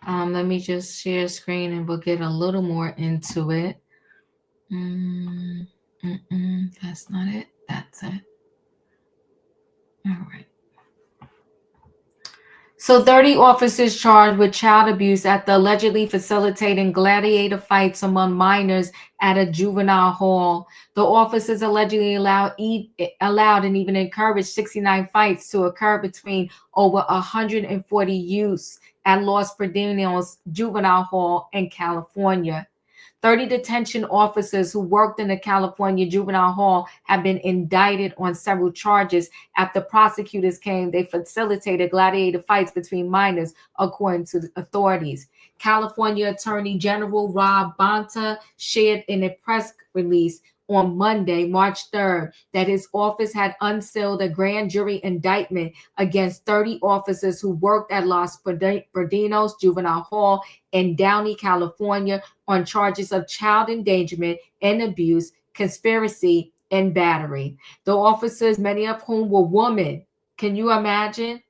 Let me just share screen and we'll get a little more into it. That's not it. That's it. All right. So 30 officers charged with child abuse after allegedly facilitating gladiator fights among minors at a juvenile hall. The officers allegedly allowed and even encouraged 69 fights to occur between over 140 youths at Los Padrinos Juvenile Hall in California. 30 detention officers who worked in the California Juvenile Hall have been indicted on several charges after prosecutors claimed they facilitated gladiator fights between minors, according to the authorities. California Attorney General Rob Bonta shared in a press release on Monday, March 3rd, that his office had unsealed a grand jury indictment against 30 officers who worked at Los Perdinos Juvenile Hall in Downey, California, on charges of child endangerment and abuse, conspiracy, and battery. The officers, many of whom were women, can you imagine?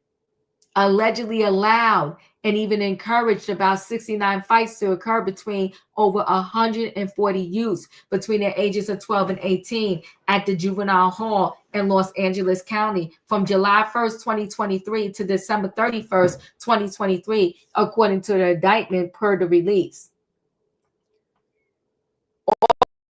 Allegedly allowed and even encouraged about 69 fights to occur between over 140 youths between the ages of 12 and 18 at the Juvenile Hall in Los Angeles County from July 1st, 2023 to December 31st, 2023, according to the indictment per the release.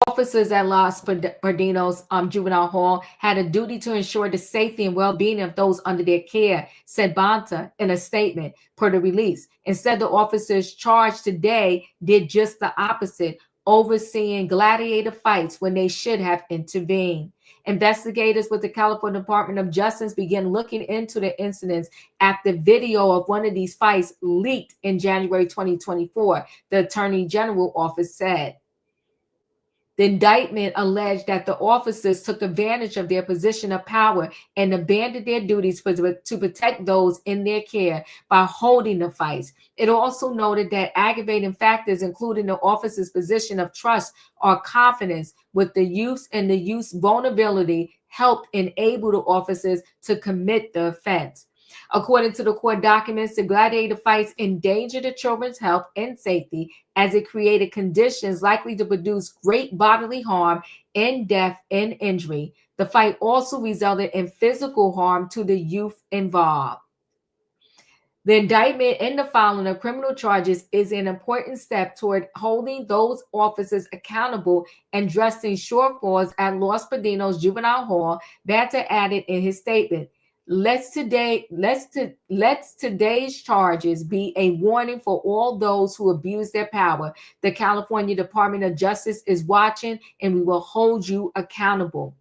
Officers at Los Perdinos Juvenile Hall had a duty to ensure the safety and well-being of those under their care, said Bonta in a statement per the release. Instead, the officers charged today did just the opposite, overseeing gladiator fights when they should have intervened. Investigators with the California Department of Justice began looking into the incidents after video of one of these fights leaked in January 2024, the Attorney General office said. The indictment alleged that the officers took advantage of their position of power and abandoned their duties to protect those in their care by holding the fights. It also noted that aggravating factors, including the officers' position of trust or confidence with the youth and the youth's vulnerability, helped enable the officers to commit the offense. According to the court documents, the gladiator fights endangered the children's health and safety as it created conditions likely to produce great bodily harm and death and injury. The fight also resulted in physical harm to the youth involved. The indictment and the filing of criminal charges is an important step toward holding those officers accountable and addressing shortfalls at Los Perdinos Juvenile Hall, Banta added in his statement. Let's today's charges be a warning for all those who abuse their power. The California Department of Justice is watching, and we will hold you accountable.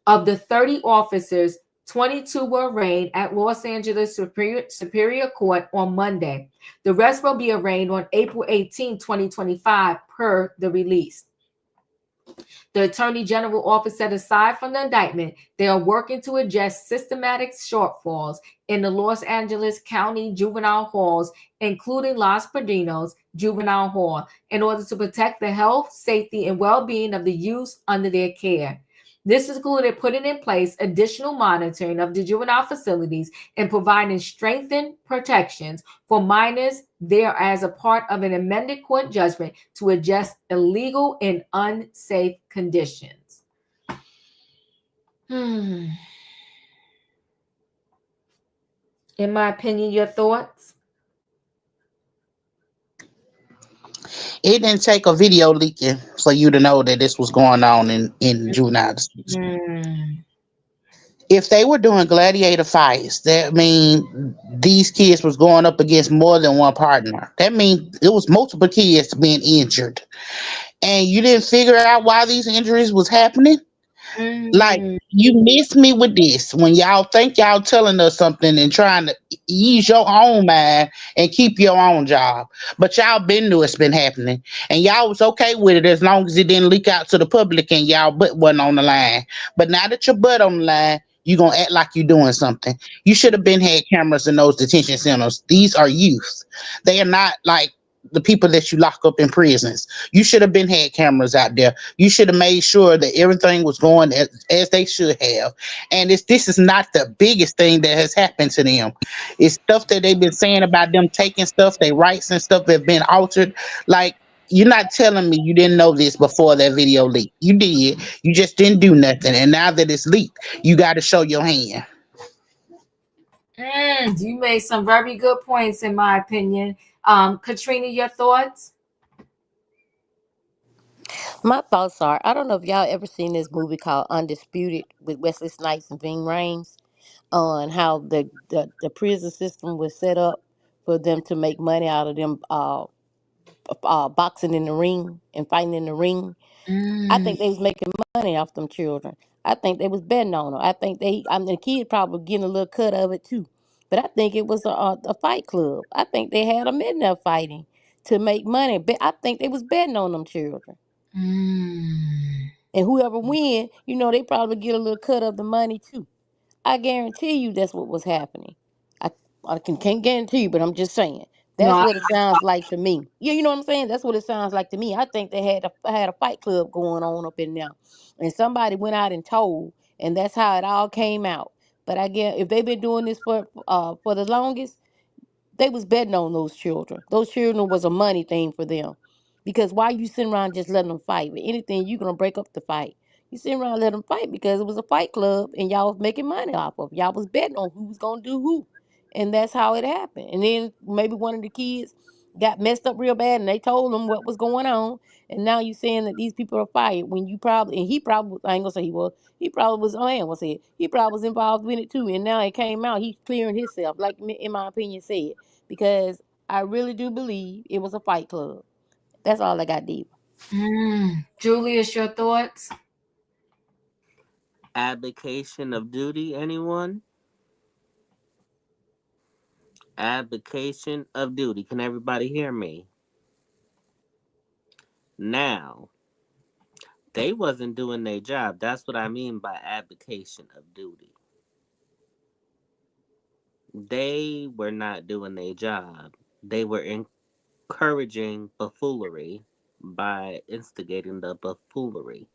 Of the 30 officers, 22 were arraigned at Los Angeles Superior Court on Monday. The rest will be arraigned on April 18, 2025, per the release. The Attorney General office said aside from the indictment, they are working to address systematic shortfalls in the Los Angeles County juvenile halls, including Los Perdinos Juvenile Hall, in order to protect the health, safety, and well-being of the youth under their care. This included putting in place additional monitoring of the juvenile facilities and providing strengthened protections for minors there as a part of an amended court judgment to address illegal and unsafe conditions. In my opinion, your thoughts? It didn't take a video leaking for you to know that this was going on in juvenile detention. If they were doing gladiator fights, that mean these kids was going up against more than one partner. That means it was multiple kids being injured. And you didn't figure out why these injuries was happening? Like, you miss me with this when y'all think y'all telling us something and trying to ease your own mind and keep your own job. But y'all been knew it's been happening. And y'all was okay with it as long as it didn't leak out to the public and y'all butt wasn't on the line. But now that your butt on the line, you gonna act like you're doing something. You should have been had cameras in those detention centers. These are youth. They are not like the people that you lock up in prisons. You should have been had cameras out there. You should have made sure that everything was going as they should have. And this is not the biggest thing that has happened to them. It's stuff that they've been saying about them taking stuff, their rights and stuff have been altered. Like, you're not telling me you didn't know this before that video leaked. You did. You just didn't do nothing. And now that it's leaked, you got to show your hand. You made some very good points, in my opinion. Katrina, your thoughts? My thoughts are, I don't know if y'all ever seen this movie called Undisputed with Wesley Snipes and Ving Rhames on how the prison system was set up for them to make money out of them boxing in the ring and fighting in the ring. I think they was making money off them children. I think they was betting on them. I mean, the kid probably getting a little cut of it too. But I think it was a fight club. I think they had them in there fighting to make money. But I think they was betting on them children. And whoever win, they probably get a little cut of the money too. I guarantee you that's what was happening. I can't guarantee you, but I'm just saying. No, That's what it sounds like to me. Yeah, you know what I'm saying? That's what it sounds like to me. I think they had a fight club going on up in there. And somebody went out and told, and that's how it all came out. But I guess if they've been doing this for the longest, they was betting on those children. Those children was a money thing for them. Because why you sitting around just letting them fight? With anything, you're going to break up the fight. You sitting around letting them fight because it was a fight club and y'all was making money off of it. Y'all was betting on who was going to do who. And that's how it happened. And then maybe one of the kids got messed up real bad and they told them what was going on. And now you saying that these people are fired when you probably, and he probably, I ain't going to say he was, he probably was, I ain't going to say it. He probably was involved in it too. And now it came out, he's clearing himself, like in my opinion said. Because I really do believe it was a fight club. That's all I got, Diva. Julius, your thoughts? Abdication of duty, anyone? Abdication of duty. Can everybody hear me? Now, they wasn't doing their job. That's what I mean by abdication of duty. They were not doing their job. They were encouraging buffoonery by instigating the buffoonery.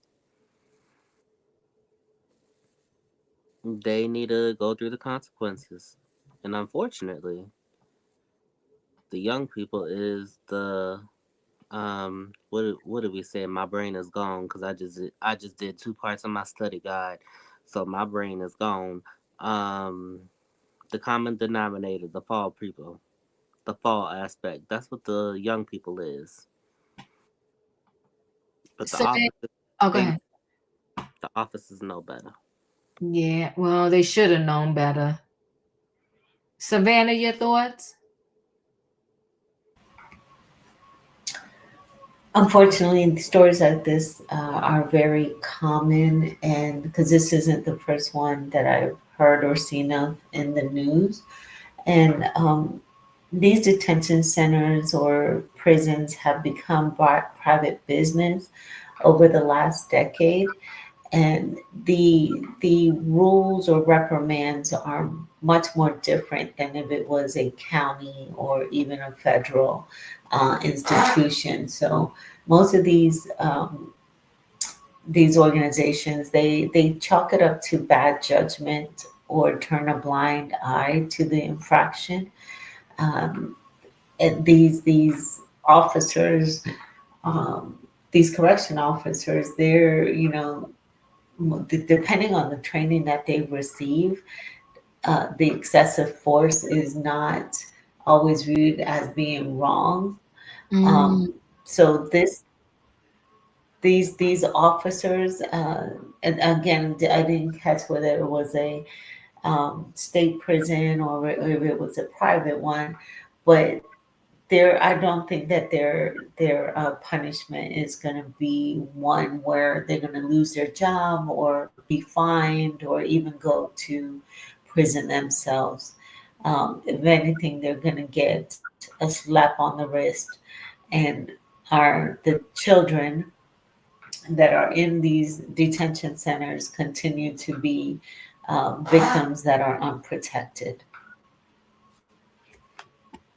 They need to go through the consequences. And unfortunately, the young people is the what did we say? My brain is gone because I just did 2 parts of my study guide, so my brain is gone. The common denominator, the fall people, the fall aspect. That's what the young people is. But the officers know better. Yeah, well, they should have known better. Savannah, your thoughts? Unfortunately, stories like this are very common, and because this isn't the first one that I've heard or seen of in the news. And these detention centers or prisons have become private business over the last decade. And the rules or reprimands are much more different than if it was a county or even a federal institution. So most of these organizations, they chalk it up to bad judgment or turn a blind eye to the infraction. And these officers, these correction officers, they're depending on the training that they receive, the excessive force is not always viewed as being wrong. So these officers, and again, I didn't catch whether it was a state prison or if it was a private one, but I don't think that their punishment is going to be one where they're going to lose their job or be fined or even go to prison themselves. If anything, they're going to get a slap on the wrist, and the children that are in these detention centers continue to be victims that are unprotected.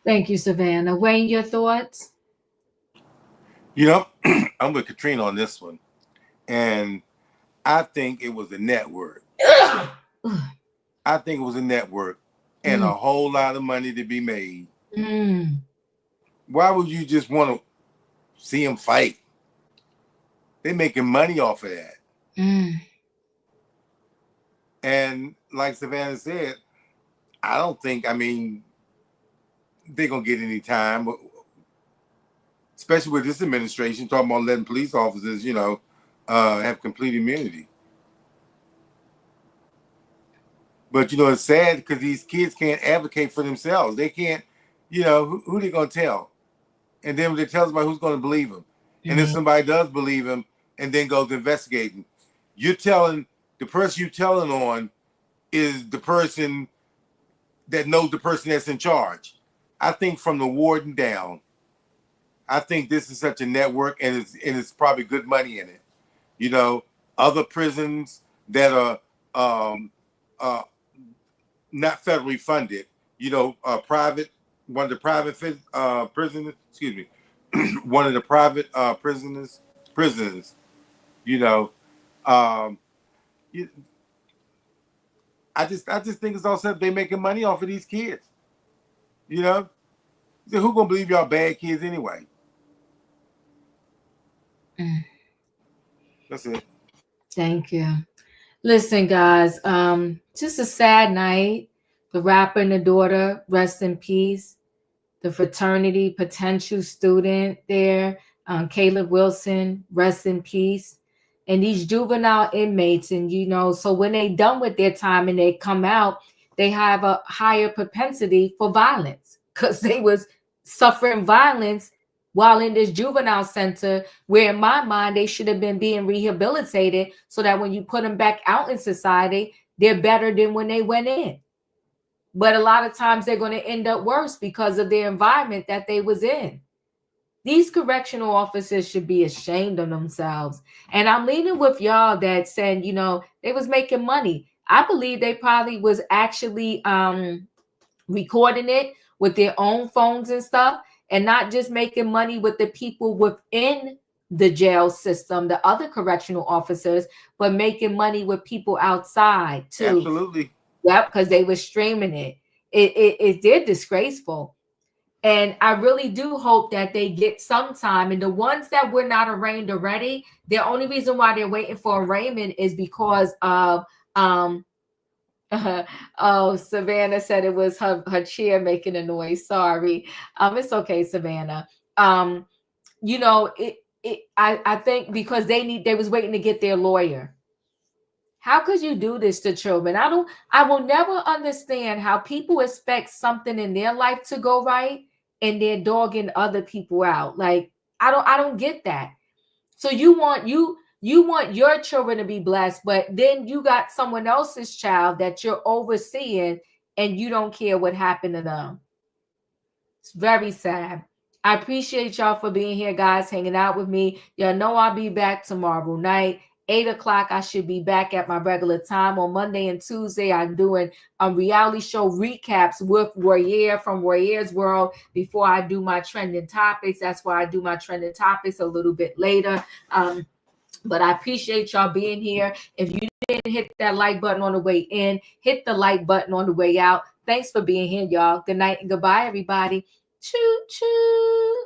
Thank you, Savannah. Wayne, your thoughts? I'm with Katrina on this one. And I think it was a network. I think it was a network and a whole lot of money to be made. Why would you just want to see them fight? They're making money off of that. And like Savannah said, I don't think, they're going to get any time, especially with this administration talking about letting police officers, have complete immunity. But, it's sad because these kids can't advocate for themselves. They can't, who they going to tell? And then when they tell somebody, who's going to believe them? And if somebody does believe him and then goes investigating, the person you're telling on is the person that knows the person that's in charge. I think from the warden down, I think this is such a network and it's probably good money in it. You know, other prisons that are not federally funded. You know, private, one of the private prisoners. Excuse me, one of the private prisons. You know, you, I just think it's all set. They making money off of these kids. You know, so who gonna believe y'all bad kids anyway? That's it. Thank you. Listen, guys, just a sad night. The rapper and the daughter, rest in peace. The fraternity potential student there, Caleb Wilson, rest in peace. And these juvenile inmates, and you know, so when they done with their time and they come out, they have a higher propensity for violence because they was suffering violence while in this juvenile center, where in my mind they should have been being rehabilitated so that when you put them back out in society, they're better than when they went in. But a lot of times they're going to end up worse because of the environment that they was in. These correctional officers should be ashamed of themselves. And I'm leaning with y'all that said, you know, they was making money. I believe they probably was actually recording it with their own phones and stuff, and not just making money with the people within the jail system, the other correctional officers, but making money with people outside too. Absolutely. Yep, because they were streaming it. It did disgraceful. And I really do hope that they get some time. And the ones that were not arraigned already, the only reason why they're waiting for arraignment is because of oh, Savannah said it was her chair making a noise. Sorry. It's okay, Savannah. You know, I think because they was waiting to get their lawyer. How could you do this to children? I will never understand how people expect something in their life to go right and they're dogging other people out. Like, I don't get that. So you want your children to be blessed, but then you got someone else's child that you're overseeing and you don't care what happened to them. It's very sad. I appreciate y'all for being here, guys, hanging out with me. Y'all know I'll be back tomorrow night. 8 o'clock, I should be back at my regular time. On Monday and Tuesday, I'm doing reality show recaps with Royer from Royer's World before I do my trending topics. That's why I do my trending topics a little bit later. But I appreciate y'all being here. If you didn't hit that like button on the way in, hit the like button on the way out. Thanks for being here, y'all. Good night and goodbye, everybody. Choo choo.